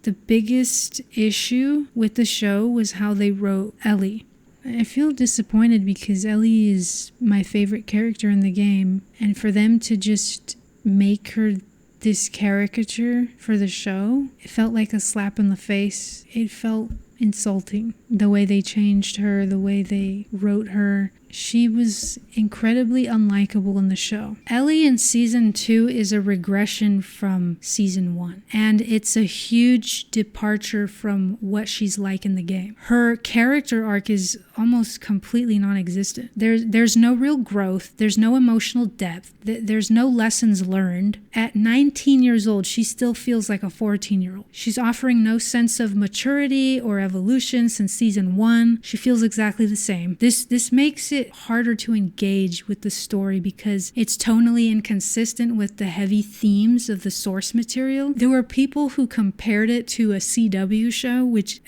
the biggest issue with the show was how they wrote Ellie. I feel disappointed because Ellie is my favorite character in the game, and for them to just make her this caricature for the show, it felt like a slap in the face. It felt insulting. The way they changed her, the way they wrote her. She was incredibly unlikable in the show. Ellie in season 2 is a regression from season 1, and it's a huge departure from what she's like in the game. Her character arc is almost completely non-existent. There's no real growth. There's no emotional depth. There's no lessons learned. At 19 years old, she still feels like a 14-year-old. She's offering no sense of maturity or evolution since season 1. She feels exactly the same. This makes it harder to engage with the story because it's tonally inconsistent with the heavy themes of the source material. There were people who compared it to a CW show, which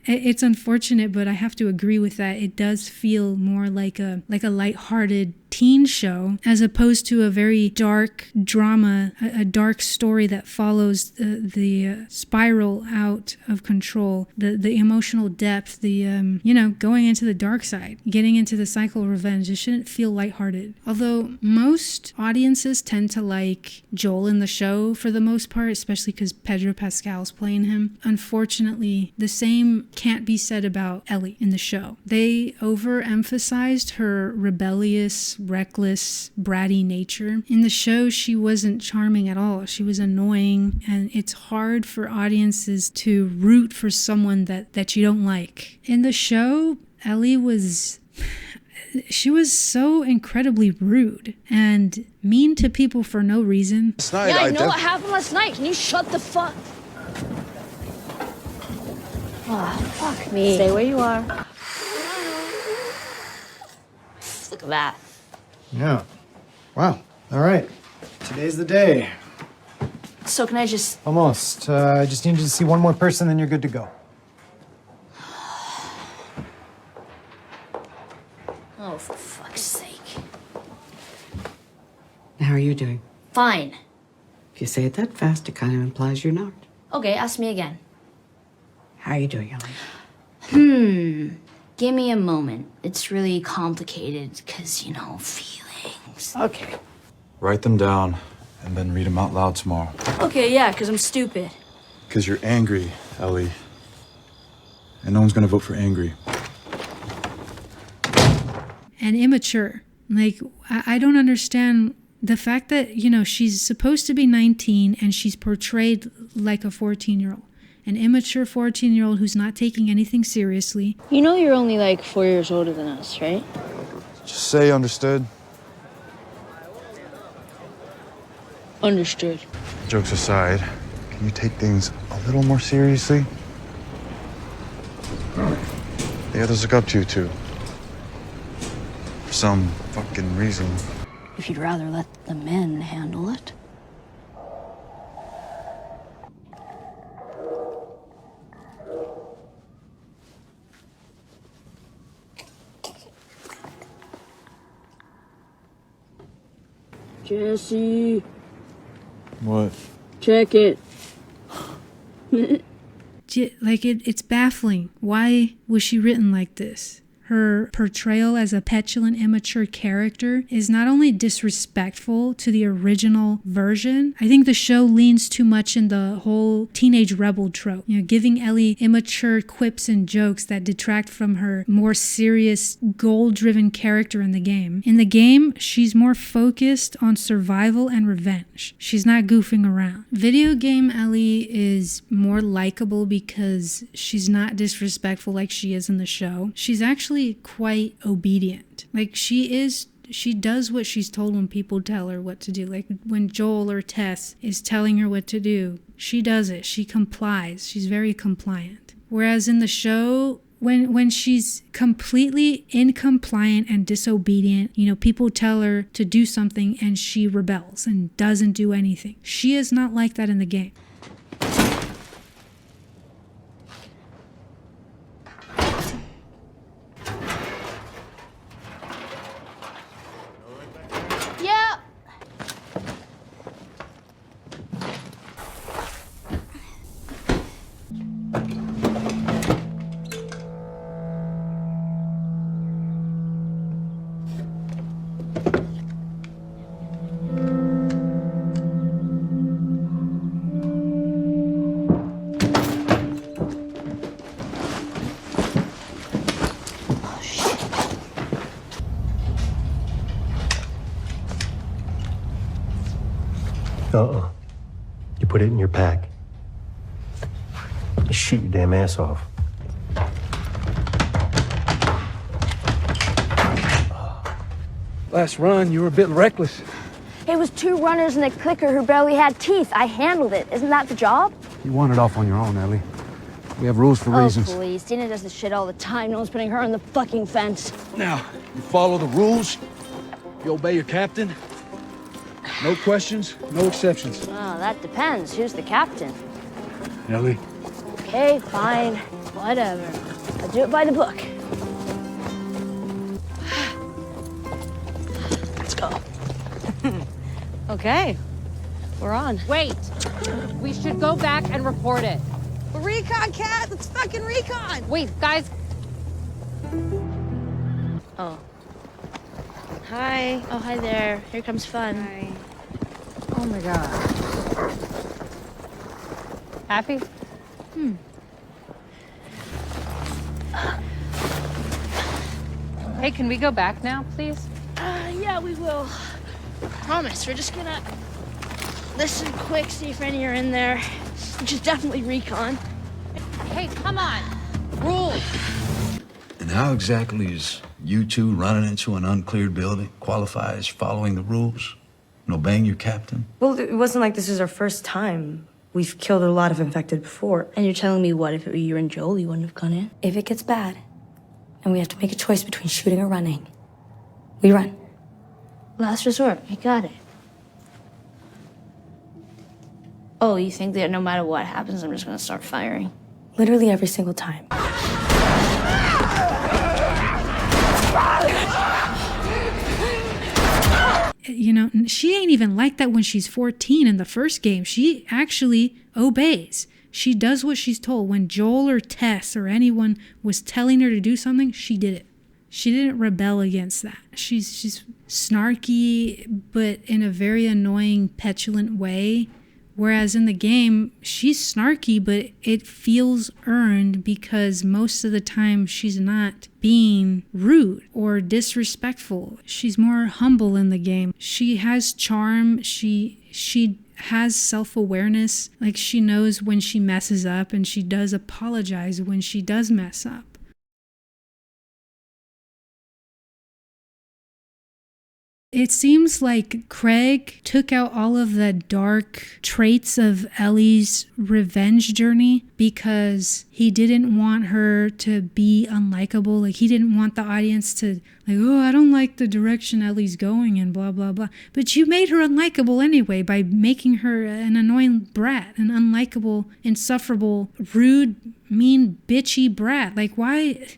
it's unfortunate, but I have to agree with that. It does feel more like a lighthearted teen show as opposed to a very dark drama, a dark story that follows the spiral out of control, the emotional depth, going into the dark side, getting into the cycle of revenge. It shouldn't feel lighthearted. Although most audiences tend to like Joel in the show for the most part, especially because Pedro Pascal's playing him. Unfortunately, the same can't be said about Ellie in the show. They overemphasized her rebellious, reckless, bratty nature. In the show, she wasn't charming at all. She was annoying, and it's hard for audiences to root for someone that you don't like. In the show, Ellie was so incredibly rude and mean to people for no reason. Yeah, I know what happened last night. Can you shut the fuck... Oh, fuck me. Stay where you are. Look at that. Yeah. Wow. All right. Today's the day. So can I just... Almost. I just need you to see one more person, then you're good to go. Oh, for fuck's sake. How are you doing? Fine. If you say it that fast, it kind of implies you're not. Okay, ask me again. How are you doing, Ellie? Give me a moment. It's really complicated because, feelings. Okay. Write them down and then read them out loud tomorrow. Okay, yeah, because I'm stupid. Because you're angry, Ellie. And no one's gonna vote for angry. And immature. Like, I don't understand the fact that, she's supposed to be 19 and she's portrayed like a 14-year-old. An immature 14-year-old who's not taking anything seriously. You know you're only like 4 years older than us, right? Just say understood. Understood. Jokes aside, can you take things a little more seriously? The others look up to you too. For some fucking reason. If you'd rather let the men handle it. Jesse. What? Check it. It's baffling. Why was she written like this? Her portrayal as a petulant, immature character is not only disrespectful to the original version, I think the show leans too much in the whole teenage rebel trope, giving Ellie immature quips and jokes that detract from her more serious, goal-driven character in the game. In the game, she's more focused on survival and revenge. She's not goofing around. Video game Ellie is more likable because she's not disrespectful like she is in the show. She's actually quite obedient. Like, she does what she's told when people tell her what to do. Like when Joel or Tess is telling her what to do, she does it. She complies. She's very compliant. Whereas in the show, when she's completely incompliant and disobedient, people tell her to do something and she rebels and doesn't do anything. She is not like that in the game. Uh-uh. You put it in your pack. You shoot your damn ass off. Last run, you were a bit reckless. It was 2 runners and a clicker who barely had teeth. I handled it. Isn't that the job? You wandered off on your own, Ellie. We have rules for reasons. Oh, please. Dina does this shit all the time. No one's putting her on the fucking fence. Now, you follow the rules. You obey your captain. No questions, no exceptions. Oh, that depends. Who's the captain? Ellie. Okay, fine. Whatever. I'll do it by the book. Let's go. Okay, we're on. Wait, we should go back and report it. Recon, Cat, let's fucking recon. Wait, guys. Oh. Hi. Oh, hi there. Here comes fun. Hi. Oh my God. Happy? Hey, can we go back now, please? Yeah, we will. Promise. We're just gonna listen quick, see if any are in there. Which is definitely recon. Hey, come on. Rules. And how exactly is you two running into an uncleared building qualify as following the rules and obeying your captain? Well, it wasn't like this is our first time. We've killed a lot of infected before. And you're telling me what, if it were you and Joel, you wouldn't have gone in? If it gets bad, and we have to make a choice between shooting or running, we run. Last resort. I got it. Oh, you think that no matter what happens, I'm just gonna start firing? Literally every single time. You know, she ain't even like that when she's 14 in the first game. She actually obeys. She does what she's told. When Joel or Tess or anyone was telling her to do something, she did it. She didn't rebel against that. She's snarky, but in a very annoying, petulant way. Whereas in the game, she's snarky, but it feels earned because most of the time she's not being rude or disrespectful. She's more humble in the game. She has charm. She has self-awareness. Like, she knows when she messes up, and she does apologize when she does mess up. It seems like Craig took out all of the dark traits of Ellie's revenge journey because he didn't want her to be unlikable. Like, he didn't want the audience to, like, oh, I don't like the direction Ellie's going and blah, blah, blah. But you made her unlikable anyway by making her an annoying brat, an unlikable, insufferable, rude, mean, bitchy brat. Like, why?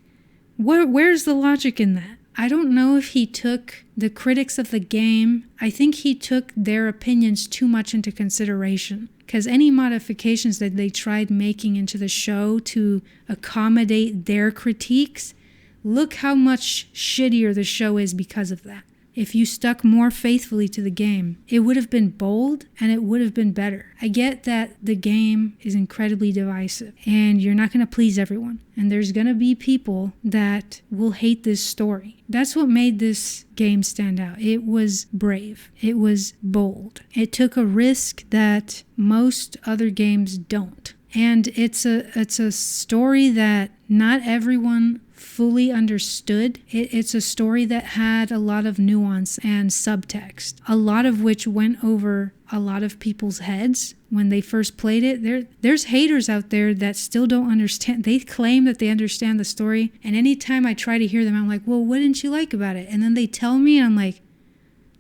Where's the logic in that? I don't know if he took the critics of the game, I think he took their opinions too much into consideration. Because any modifications that they tried making into the show to accommodate their critiques, look how much shittier the show is because of that. If you stuck more faithfully to the game, it would have been bold and it would have been better. I get that the game is incredibly divisive and you're not going to please everyone. And there's going to be people that will hate this story. That's what made this game stand out. It was brave. It was bold. It took a risk that most other games don't. And it's a story that not everyone fully understood. It's a story that had a lot of nuance and subtext, a lot of which went over a lot of people's heads when they first played it. There's haters out there that still don't understand. They claim that they understand the story, and anytime I try to hear them, I'm like, well, what didn't you like about it? And then they tell me, and I'm like,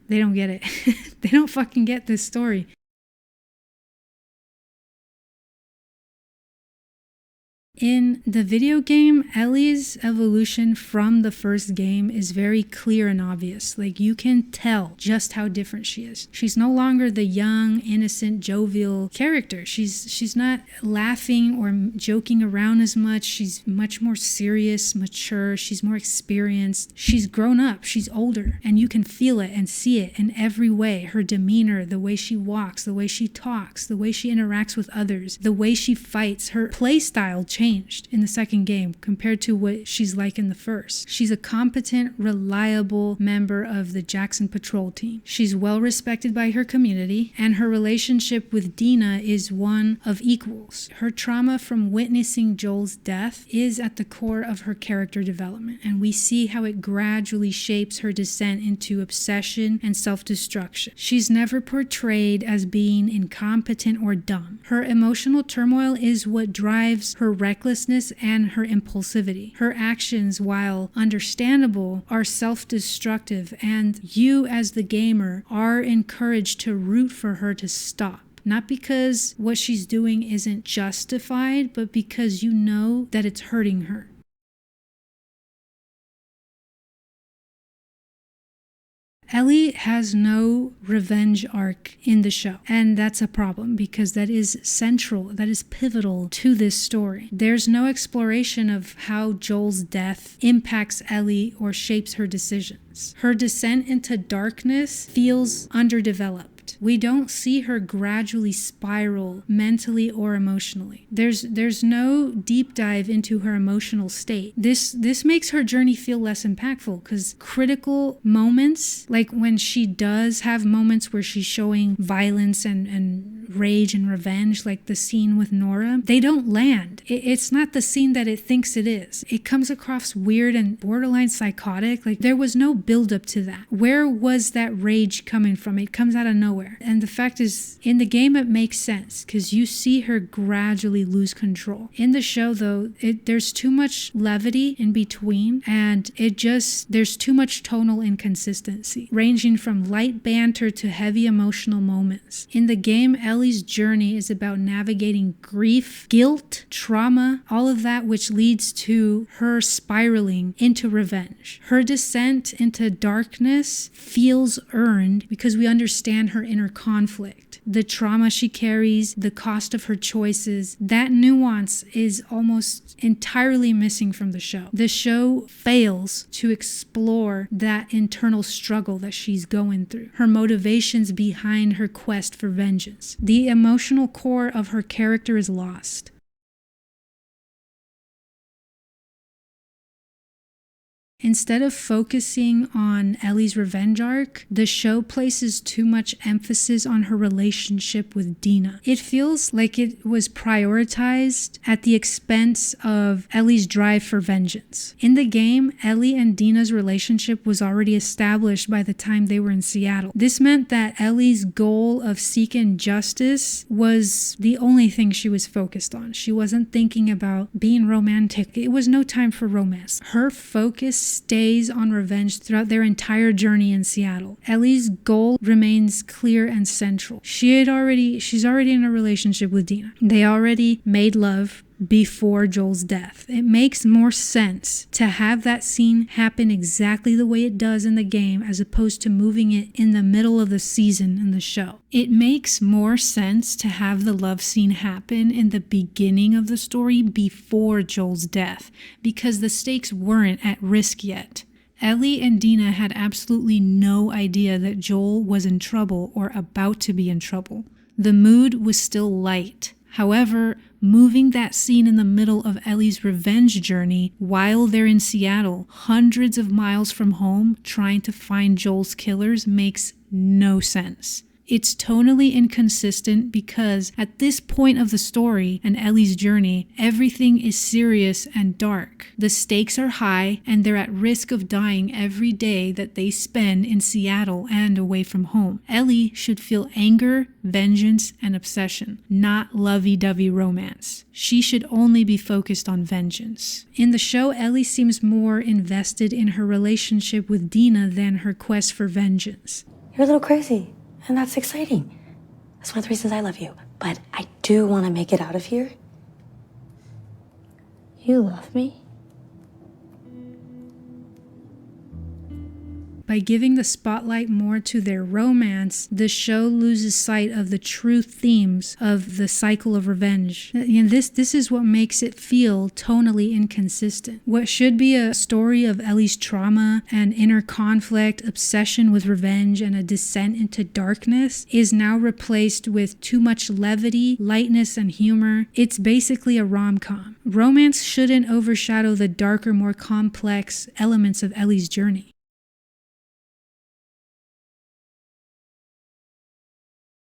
they don't get it. They don't fucking get this story. In the video game, Ellie's evolution from the first game is very clear and obvious. Like, you can tell just how different she is. She's no longer the young, innocent, jovial character. She's not laughing or joking around as much. She's much more serious, mature. She's more experienced. She's grown up. She's older. And you can feel it and see it in every way. Her demeanor, the way she walks, the way she talks, the way she interacts with others, the way she fights. Her play style changes changed in the second game compared to what she's like in the first. She's a competent, reliable member of the Jackson patrol team. She's well respected by her community, and her relationship with Dina is one of equals. Her trauma from witnessing Joel's death is at the core of her character development, and we see how it gradually shapes her descent into obsession and self-destruction. She's never portrayed as being incompetent or dumb. Her emotional turmoil is what drives her recklessness and her impulsivity. Her actions, while understandable, are self-destructive, and you as the gamer are encouraged to root for her to stop. Not because what she's doing isn't justified, but because you know that it's hurting her. Ellie has no revenge arc in the show, and that's a problem because that is central, that is pivotal to this story. There's no exploration of how Joel's death impacts Ellie or shapes her decisions. Her descent into darkness feels underdeveloped. We don't see her gradually spiral mentally or emotionally. There's no deep dive into her emotional state. This makes her journey feel less impactful because critical moments, like when she does have moments where she's showing violence and rage and revenge, like the scene with Nora, they don't land. It's not the scene that it thinks it is. It comes across weird and borderline psychotic. Like there was no build up to that. Where was that rage coming from? It comes out of nowhere. And the fact is, in the game it makes sense because you see her gradually lose control. In the show though, there's too much levity in between, and there's too much tonal inconsistency, ranging from light banter to heavy emotional moments. In the game, Ellie's journey is about navigating grief, guilt, trauma, all of that which leads to her spiraling into revenge. Her descent into darkness feels earned because we understand her inner conflict, the trauma she carries, the cost of her choices. That nuance is almost entirely missing from the show. The show fails to explore that internal struggle that she's going through, her motivations behind her quest for vengeance. The emotional core of her character is lost. Instead of focusing on Ellie's revenge arc, the show places too much emphasis on her relationship with Dina. It feels like it was prioritized at the expense of Ellie's drive for vengeance. In the game, Ellie and Dina's relationship was already established by the time they were in Seattle. This meant that Ellie's goal of seeking justice was the only thing she was focused on. She wasn't thinking about being romantic. It was no time for romance. Her focus stays on revenge throughout their entire journey in Seattle. Ellie's goal remains clear and central. She's already in a relationship with Dina. They already made love before Joel's death. It makes more sense to have that scene happen exactly the way it does in the game as opposed to moving it in the middle of the season in the show. It makes more sense to have the love scene happen in the beginning of the story before Joel's death because the stakes weren't at risk yet. Ellie and Dina had absolutely no idea that Joel was in trouble or about to be in trouble. The mood was still light. However, moving that scene in the middle of Ellie's revenge journey while they're in Seattle, hundreds of miles from home, trying to find Joel's killers makes no sense. It's tonally inconsistent because at this point of the story and Ellie's journey, everything is serious and dark. The stakes are high and they're at risk of dying every day that they spend in Seattle and away from home. Ellie should feel anger, vengeance, and obsession, not lovey-dovey romance. She should only be focused on vengeance. In the show, Ellie seems more invested in her relationship with Dina than her quest for vengeance. You're a little crazy. And that's exciting. That's one of the reasons I love you. But I do want to make it out of here. You love me? By giving the spotlight more to their romance, the show loses sight of the true themes of the cycle of revenge. And this is what makes it feel tonally inconsistent. What should be a story of Ellie's trauma and inner conflict, obsession with revenge, and a descent into darkness is now replaced with too much levity, lightness, and humor. It's basically a rom-com. Romance shouldn't overshadow the darker, more complex elements of Ellie's journey.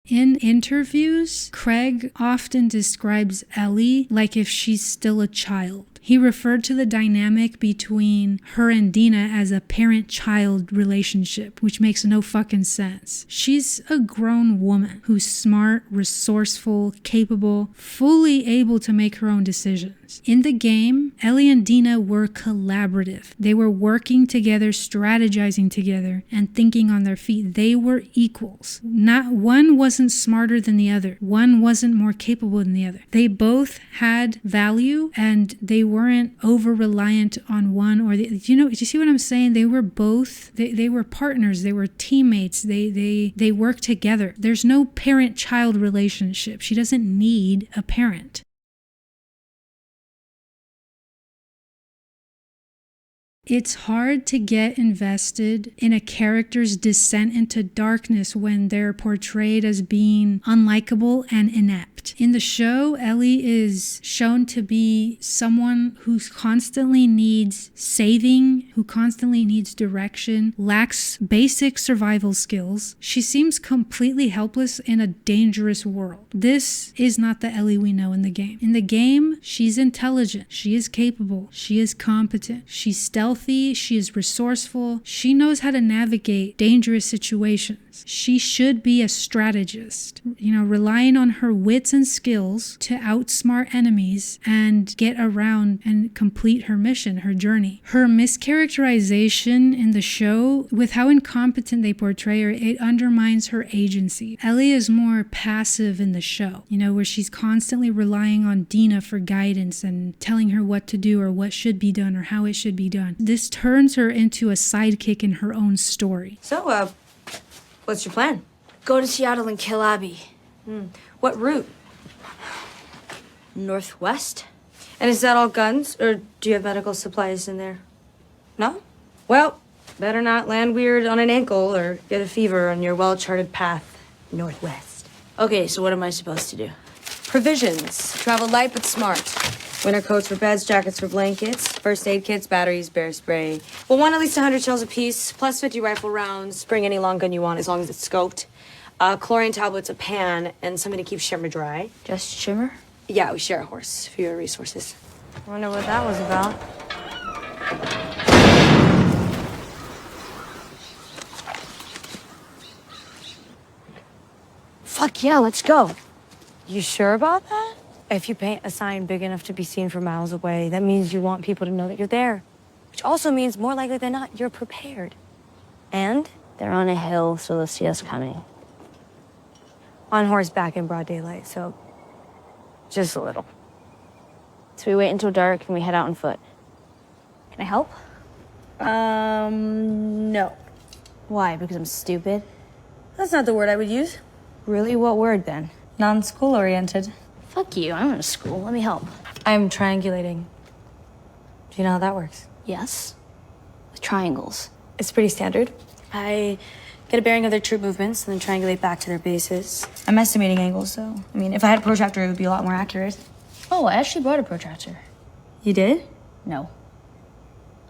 In interviews, Craig often describes Ellie like if she's still a child. He referred to the dynamic between her and Dina as a parent-child relationship, which makes no fucking sense. She's a grown woman who's smart, resourceful, capable, fully able to make her own decisions. In the game, Ellie and Dina were collaborative. They were working together, strategizing together, and thinking on their feet. They were equals. Not one wasn't smarter than the other. One wasn't more capable than the other. They both had value, and they weren't over-reliant on one or the, do you see what I'm saying? They were both, they were partners, they were teammates, they worked together. There's no parent-child relationship. She doesn't need a parent. It's hard to get invested in a character's descent into darkness when they're portrayed as being unlikable and inept. In the show, Ellie is shown to be someone who constantly needs saving, who constantly needs direction, lacks basic survival skills. She seems completely helpless in a dangerous world. This is not the Ellie we know in the game. In the game, she's intelligent, she is capable, she is competent, she's stealthy, she is resourceful, she knows how to navigate dangerous situations. She should be a strategist, relying on her wits and skills to outsmart enemies and get around and complete her mission, her journey. Her mischaracterization in the show, with how incompetent they portray her, it undermines her agency. Ellie is more passive in the show, where she's constantly relying on Dina for guidance and telling her what to do or what should be done or how it should be done. This turns her into a sidekick in her own story. So, what's your plan? Go to Seattle and kill Abby. What route? Northwest? And is that all guns, or do you have medical supplies in there? No? Well, better not land weird on an ankle or get a fever on your well-charted path northwest. Okay, so what am I supposed to do? Provisions. Travel light but smart. Winter coats for beds, jackets for blankets, first aid kits, batteries, bear spray. We'll want at least 100 shells apiece, plus 50 rifle rounds. Bring any long gun you want as long as it's scoped. Chlorine tablets, a pan, and something to keep Shimmer dry. Just Shimmer? Yeah, we share a horse for your resources. Wonder what that was about. Fuck yeah, let's go. You sure about that? If you paint a sign big enough to be seen from miles away, that means you want people to know that you're there. Which also means, more likely than not, you're prepared. And They're on a hill, so they'll see us coming. on horseback in broad daylight, so just a little. So we wait until dark and we head out on foot. Can I help? No. Why? Because I'm stupid? That's not the word I would use. Really? What word then? Non-school oriented. Fuck you, I'm in a school. Let me help. I'm triangulating. Do you know how that works? Yes? With triangles. It's pretty standard. I get a bearing of their troop movements and then triangulate back to their bases. I'm estimating angles, so, if I had a protractor, it would be a lot more accurate. Oh, I actually brought a protractor. You did? No.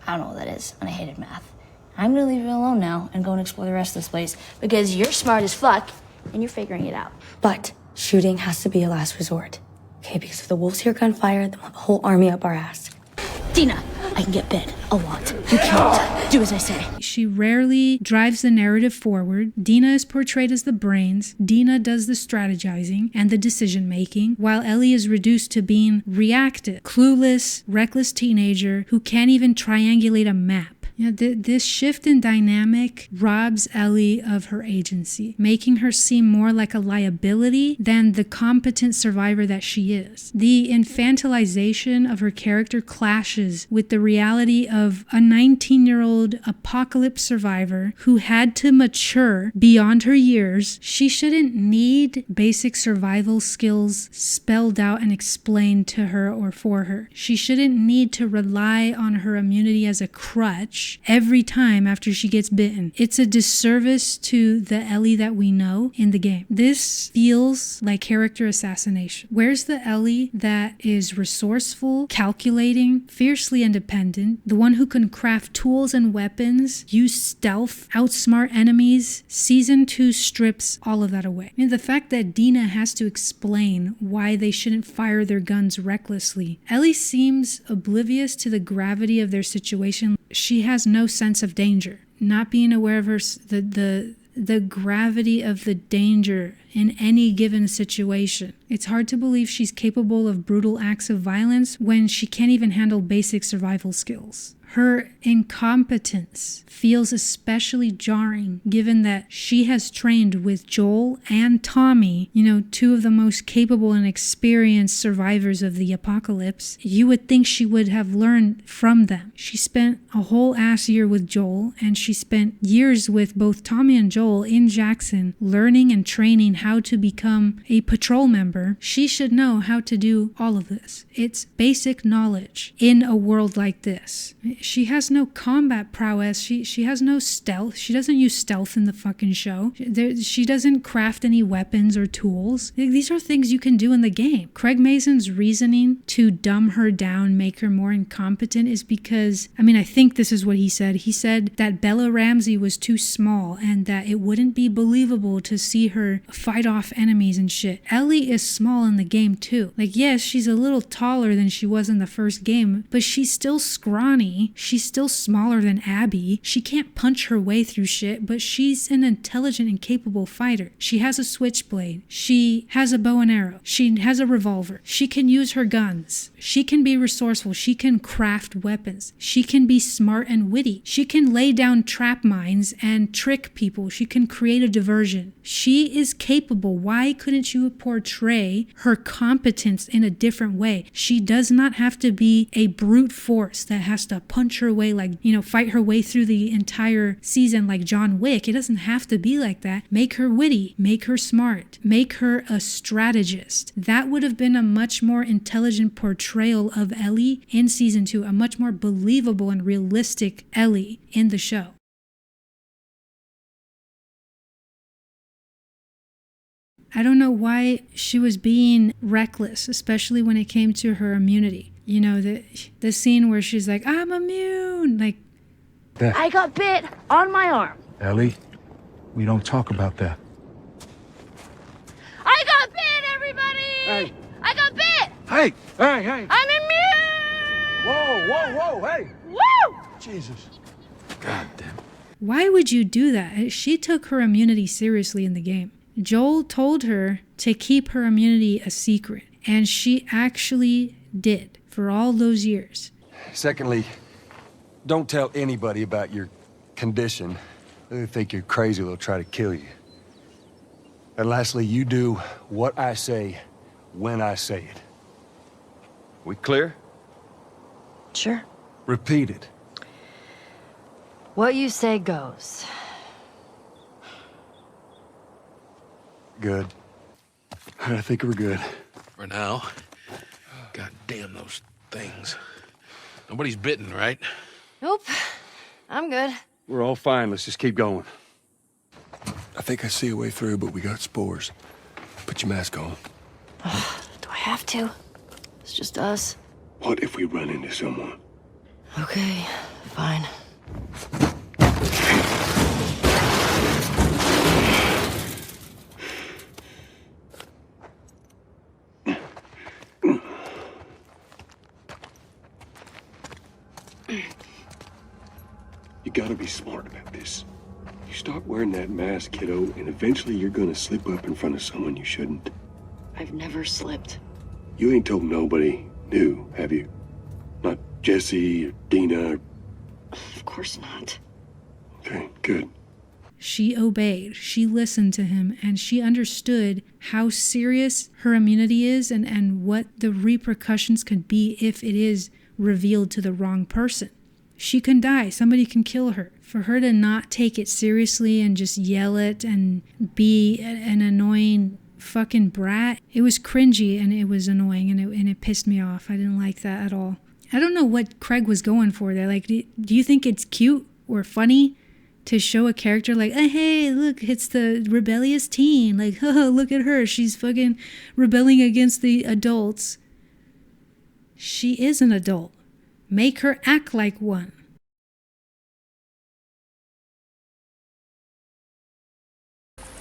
I don't know what that is, and I hated math. I'm gonna leave you alone now and go and explore the rest of this place because you're smart as fuck and you're figuring it out. But shooting has to be a last resort. Okay, because if the wolves hear gunfire, then we'll have a whole army up our ass. Dina, I can get bed a lot. You can't. Do as I say. She rarely drives the narrative forward. Dina is portrayed as the brains. Dina does the strategizing and the decision making, while Ellie is reduced to being reactive, clueless, reckless teenager who can't even triangulate a map. This shift in dynamic robs Ellie of her agency, making her seem more like a liability than the competent survivor that she is. The infantilization of her character clashes with the reality of a 19-year-old apocalypse survivor who had to mature beyond her years. She shouldn't need basic survival skills spelled out and explained to her or for her. She shouldn't need to rely on her immunity as a crutch every time after she gets bitten. It's a disservice to the Ellie that we know in the game. This feels like character assassination. Where's the Ellie that is resourceful, calculating, fiercely independent, the one who can craft tools and weapons, use stealth, outsmart enemies? Season 2 strips all of that away. The fact that Dina has to explain why they shouldn't fire their guns recklessly. Ellie seems oblivious to the gravity of their situation. She has no sense of danger. Not being aware of the gravity of the danger in any given situation. It's hard to believe she's capable of brutal acts of violence when she can't even handle basic survival skills. Her incompetence feels especially jarring given that she has trained with Joel and Tommy, two of the most capable and experienced survivors of the apocalypse. You would think she would have learned from them. She spent a whole ass year with Joel, and she spent years with both Tommy and Joel in Jackson, learning and training how to become a patrol member. She should know how to do all of this. It's basic knowledge in a world like this. She has no combat prowess. She has no stealth. She doesn't use stealth in the fucking show. She doesn't craft any weapons or tools. These are things you can do in the game. Craig Mazin's reasoning to dumb her down, make her more incompetent, is because, I think this is what he said. He said that Bella Ramsey was too small and that it wouldn't be believable to see her fight off enemies and shit. Ellie is small in the game too. Yes, she's a little taller than she was in the first game, but she's still scrawny. She's still smaller than Abby. She can't punch her way through shit, but she's an intelligent and capable fighter. She has a switchblade. She has a bow and arrow. She has a revolver. She can use her guns. She can be resourceful. She can craft weapons. She can be smart and witty. She can lay down trap mines and trick people. She can create a diversion. She is capable. Why couldn't you portray her competence in a different way? She does not have to be a brute force that has to punch her way, fight her way through the entire season like John Wick. It doesn't have to be like that. Make her witty. Make her smart. Make her a strategist. That would have been a much more intelligent portrayal of Ellie in season 2, a much more believable and realistic Ellie in the show. I don't know why she was being reckless, especially when it came to her immunity. The scene where she's like, I'm immune. I got bit on my arm. Ellie, we don't talk about that. I got bit, everybody! Hey. I got bit! Hey! I'm immune! Whoa, hey! Woo! Jesus. God damn. Why would you do that? She took her immunity seriously in the game. Joel told her to keep her immunity a secret, and she actually did for all those years. Secondly, don't tell anybody about your condition. They think you're crazy, they'll try to kill you. And lastly, you do what I say when I say it. We clear? Sure. Repeat it. What you say goes. Good. I think we're good. For now. God damn those things. Nobody's bitten, right? Nope. I'm good. We're all fine. Let's just keep going. I think I see a way through, but we got spores. Put your mask on. Do I have to? It's just us. What if we run into someone? Okay, fine. You gotta be smart about this. You start wearing that mask, kiddo, and eventually you're gonna slip up in front of someone you shouldn't. I've never slipped. You ain't told nobody new, have you? Not Jesse or Dina or Of course not. Okay, good. She obeyed, she listened to him, and she understood how serious her immunity is and what the repercussions could be if it is revealed to the wrong person. She can die, somebody can kill her. For her to not take it seriously and just yell it and be an annoying fucking brat, it was cringy and it was annoying and it pissed me off. I didn't like that at all. I don't know what Craig was going for there. Like, do you think it's cute or funny to show a character like, oh, hey, look, it's the rebellious teen. Like, oh, look at her. She's fucking rebelling against the adults. She is an adult. Make her act like one.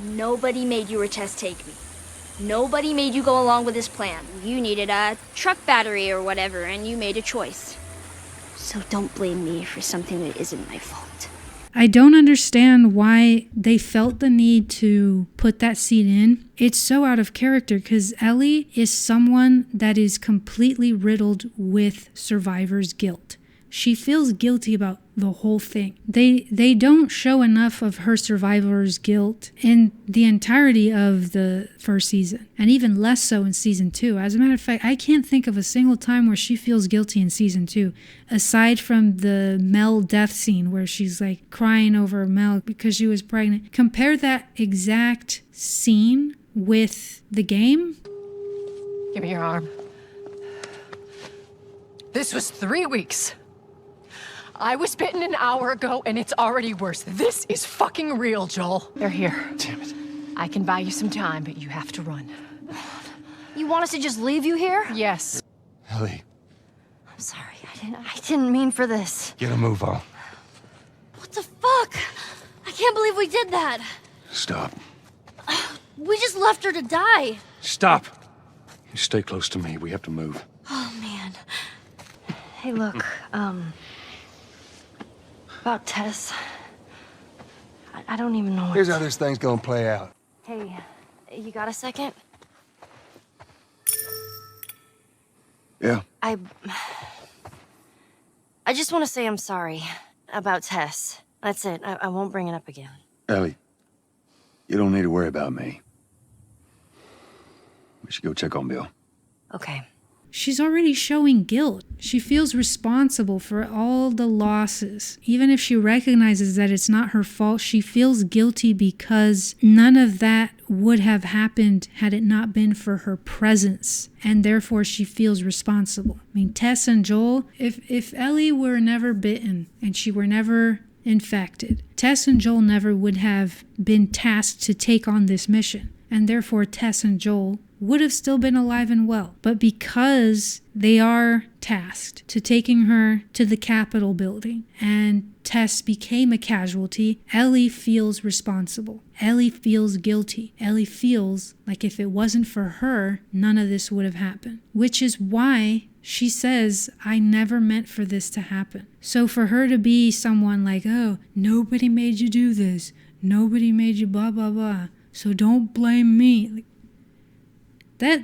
Nobody made you or Tess take me. Nobody made you go along with this plan. You needed a truck battery or whatever, and you made a choice. So don't blame me for something that isn't my fault. I don't understand why they felt the need to put that scene in. It's so out of character because Ellie is someone that is completely riddled with survivor's guilt. She feels guilty about the whole thing. They don't show enough of her survivor's guilt in the entirety of the first season, and even less so in season 2. As a matter of fact, I can't think of a single time where she feels guilty in season 2, aside from the Mel death scene where she's like crying over Mel because she was pregnant. Compare that exact scene with the game. Give me your arm. This was 3 weeks. I was bitten an hour ago, and it's already worse. This is fucking real, Joel. They're here. Damn it. I can buy you some time, but you have to run. You want us to just leave you here? Yes. Ellie, I'm sorry. I didn't mean for this. get a move on. What the fuck? I can't believe we did that. Stop. We just left her to die. Stop. You stay close to me. We have to move. Oh, man. Hey, look, about Tess. I don't even know what Here's how this thing's gonna play out. Hey, you got a second? Yeah. I just want to say I'm sorry about Tess. That's it. I won't bring it up again. Ellie, you don't need to worry about me. We should go check on Bill. Okay. She's already showing guilt. She feels responsible for all the losses. Even if she recognizes that it's not her fault, she feels guilty because none of that would have happened had it not been for her presence. And therefore she feels responsible. I mean, Tess and Joel, if Ellie were never bitten and she were never infected, Tess and Joel never would have been tasked to take on this mission. And therefore Tess and Joel would have still been alive and well. But because they are tasked to taking her to the Capitol building and Tess became a casualty, Ellie feels responsible. Ellie feels guilty. Ellie feels like if it wasn't for her, none of this would have happened. Which is why she says, I never meant for this to happen. So for her to be someone like, oh, nobody made you do this. Nobody made you blah, blah, blah. So don't blame me. Like, that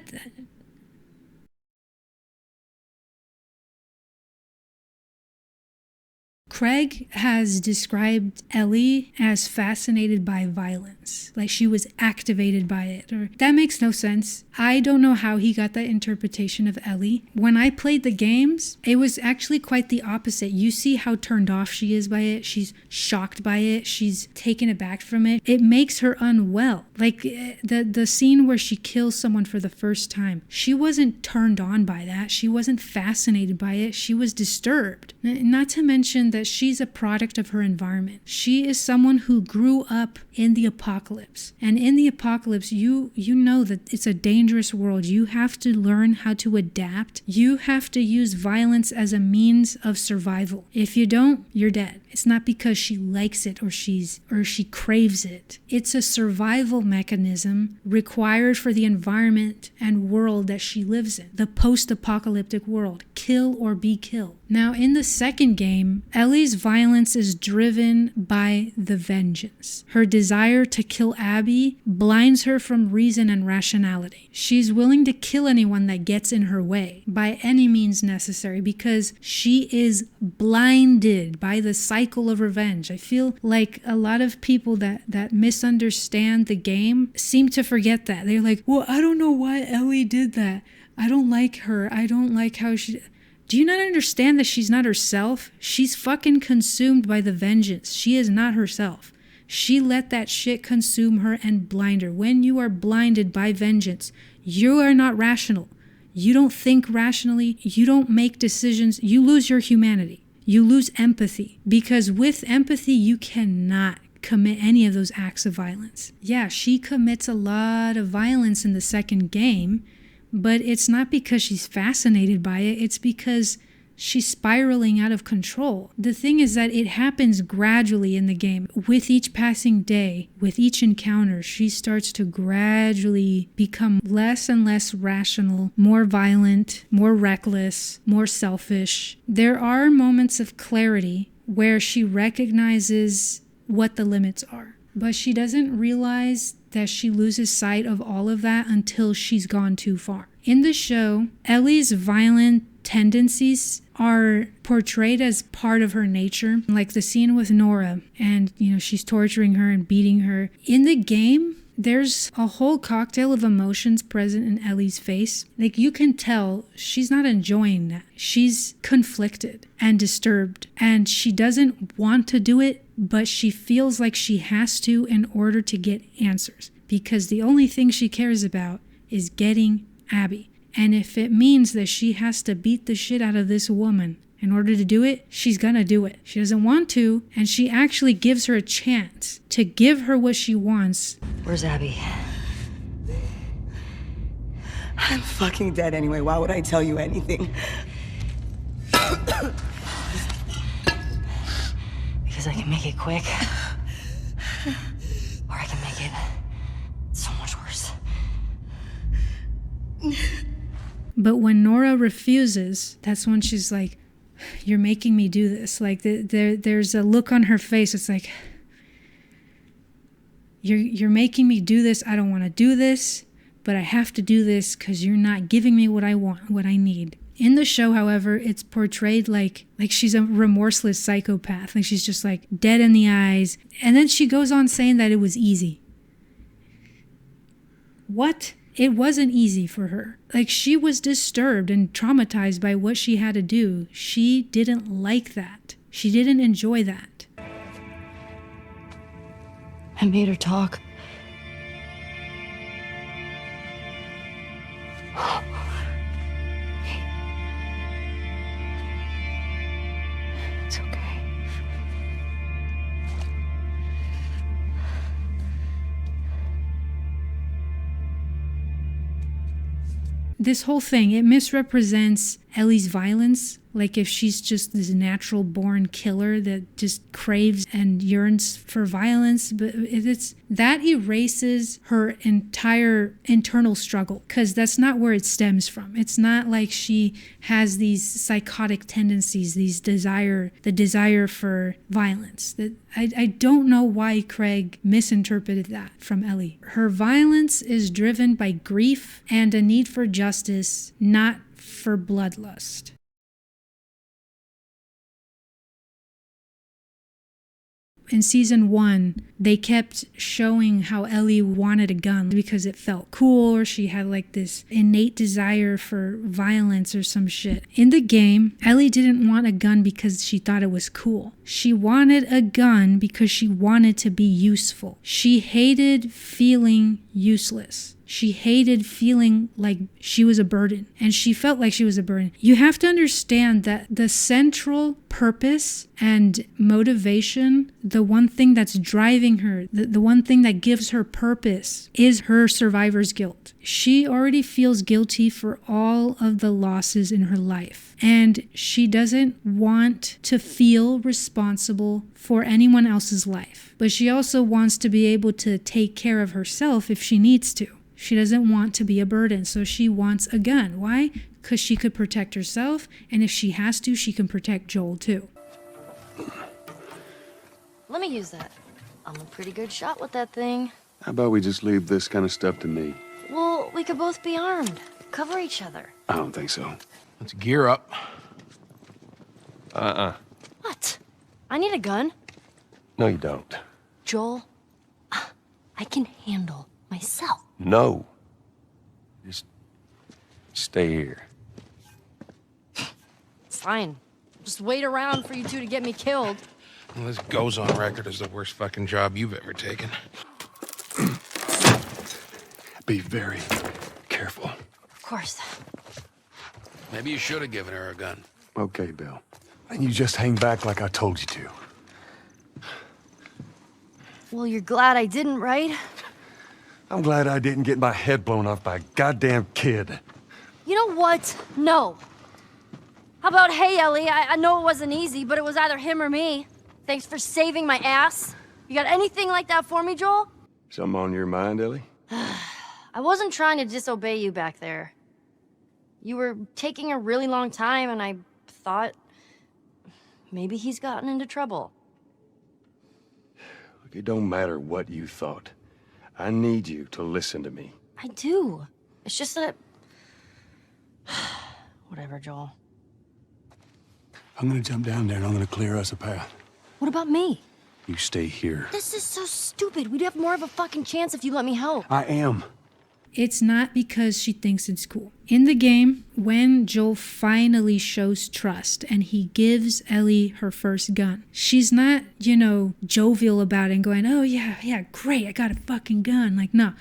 Craig has described Ellie as fascinated by violence, like she was activated by it. Or that makes no sense. I don't know how he got that interpretation of Ellie. When I played the games, it was actually quite the opposite. You see how turned off she is by it. She's shocked by it. She's taken aback from it. It makes her unwell. Like the scene where she kills someone for the first time. She wasn't turned on by that. She wasn't fascinated by it. She was disturbed. Not to mention that she's a product of her environment. She is someone who grew up in the apocalypse. And in the apocalypse, you know that it's a dangerous world. You have to learn how to adapt. You have to use violence as a means of survival. If you don't, you're dead. It's not because she likes it or she craves it. It's a survival mechanism required for the environment and world that she lives in. The post-apocalyptic world. Kill or be killed. Now, in the second game, Ellie's violence is driven by the vengeance. Her desire to kill Abby blinds her from reason and rationality. She's willing to kill anyone that gets in her way by any means necessary because she is blinded by the cycle of revenge. I feel like a lot of people that misunderstand the game seem to forget that. They're like, well, I don't know why Ellie did that. I don't like her. I don't like how she... Do you not understand that she's not herself? She's fucking consumed by the vengeance. She is not herself. She let that shit consume her and blind her. When you are blinded by vengeance, you are not rational. You don't think rationally. You don't make decisions. You lose your humanity. You lose empathy. Because with empathy, you cannot commit any of those acts of violence. Yeah, she commits a lot of violence in the second game, but it's not because she's fascinated by it. It's because she's spiraling out of control. The thing is that it happens gradually in the game. With each passing day, with each encounter, she starts to gradually become less and less rational, more violent, more reckless, more selfish. There are moments of clarity where she recognizes what the limits are, but she doesn't realize that she loses sight of all of that until she's gone too far. In the show, Ellie's violent tendencies are portrayed as part of her nature, like the scene with Nora, and she's torturing her and beating her. In the game, there's a whole cocktail of emotions present in Ellie's face. Like, you can tell she's not enjoying that. She's conflicted and disturbed, and she doesn't want to do it, but she feels like she has to in order to get answers, because the only thing she cares about is getting Abby. And if it means that she has to beat the shit out of this woman in order to do it, she's gonna do it. She doesn't want to, and she actually gives her a chance to give her what she wants. Where's Abby? I'm fucking dead anyway. Why would I tell you anything? Because I can make it quick. Or I can make it so much worse. But when Nora refuses, that's when she's like, you're making me do this. Like, there's a look on her face. It's like, you're making me do this. I don't want to do this, but I have to do this because you're not giving me what I want, what I need. In the show, however, it's portrayed like she's a remorseless psychopath. Like, she's just like dead in the eyes. And then she goes on saying that it was easy. What? It wasn't easy for her. Like, she was disturbed and traumatized by what she had to do. She didn't like that. She didn't enjoy that. I made her talk. It's okay. This whole thing, it misrepresents Ellie's violence. Like, if she's just this natural born killer that just craves and yearns for violence, but that erases her entire internal struggle, because that's not where it stems from. It's not like she has these psychotic tendencies, the desire for violence. I don't know why Craig misinterpreted that from Ellie. Her violence is driven by grief and a need for justice, not for bloodlust. In season 1, they kept showing how Ellie wanted a gun because it felt cool, or she had like this innate desire for violence or some shit. In the game, Ellie didn't want a gun because she thought it was cool. She wanted a gun because she wanted to be useful. She hated feeling useless. She hated feeling like she was a burden, and she felt like she was a burden. You have to understand that the central purpose and motivation, the one thing that's driving her, the one thing that gives her purpose, is her survivor's guilt. She already feels guilty for all of the losses in her life, and she doesn't want to feel responsible for anyone else's life. But she also wants to be able to take care of herself if she needs to. She doesn't want to be a burden, so she wants a gun. Why? because she could protect herself, and if she has to, she can protect Joel too. Let me use that. I'm a pretty good shot with that thing. How about we just leave this kind of stuff to me? Well, we could both be armed. Cover each other. I don't think so. Let's gear up. What? I need a gun. No, you don't. Joel, I can handle myself. No. Just stay here. Fine. Just wait around for you two to get me killed. Well, this goes on record as the worst fucking job you've ever taken. Be very careful. Of course. Maybe you should have given her a gun. Okay, Bill. And you just hang back like I told you to. Well, you're glad I didn't, right? I'm glad I didn't get my head blown off by a goddamn kid. You know what? No. How about, hey, Ellie, I know it wasn't easy, but it was either him or me. Thanks for saving my ass. You got anything like that for me, Joel? Something on your mind, Ellie? I wasn't trying to disobey you back there. You were taking a really long time, and I thought maybe he's gotten into trouble. Look, it don't matter what you thought. I need you to listen to me. I do. It's just that... Whatever, Joel. I'm gonna jump down there and I'm gonna clear us a path. What about me? You stay here. This is so stupid. We'd have more of a fucking chance if you let me help. I am. It's not because she thinks it's cool. In the game, when Joel finally shows trust and he gives Ellie her first gun, she's not, jovial about it and going, oh yeah, great, I got a fucking gun. Like, no.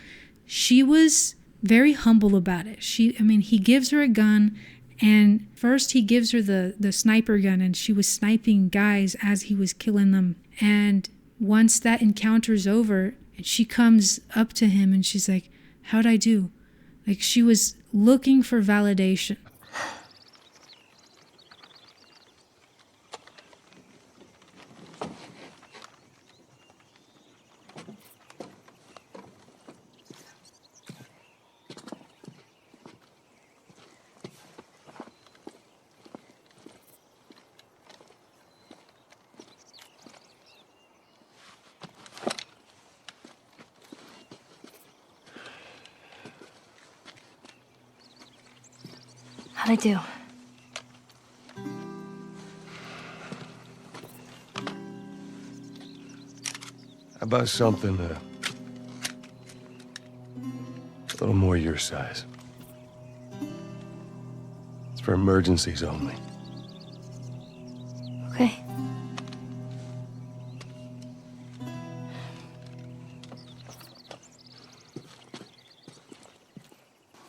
She was very humble about it. He gives her a gun, and first he gives her the sniper gun, and she was sniping guys as he was killing them. And once that encounter's over, she comes up to him and she's like, how'd I do? Like, she was looking for validation. How'd I do? How about something a little more your size? It's for emergencies only. Okay.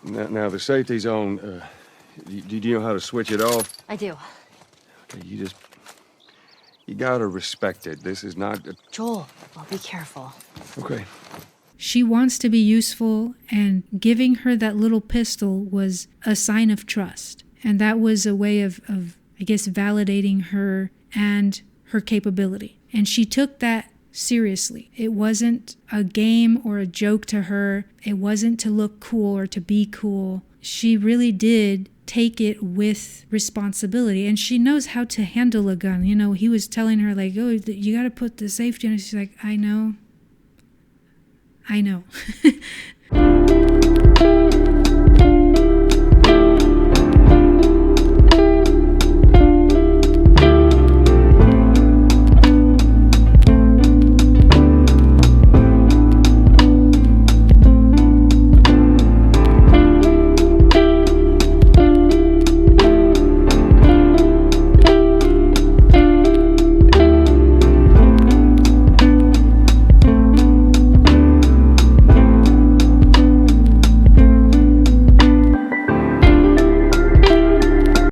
Now the safety zone, do you know how to switch it off? I do. Okay, you gotta respect it. This is not a... Joel, well, be careful. Okay. She wants to be useful, and giving her that little pistol was a sign of trust. And that was a way of I guess, validating her and her capability. And she took that seriously. It wasn't a game or a joke to her. It wasn't to look cool or to be cool. She really did take it with responsibility, and she knows how to handle a gun. He was telling her, like, oh, you got to put the safety on. And she's like, I know.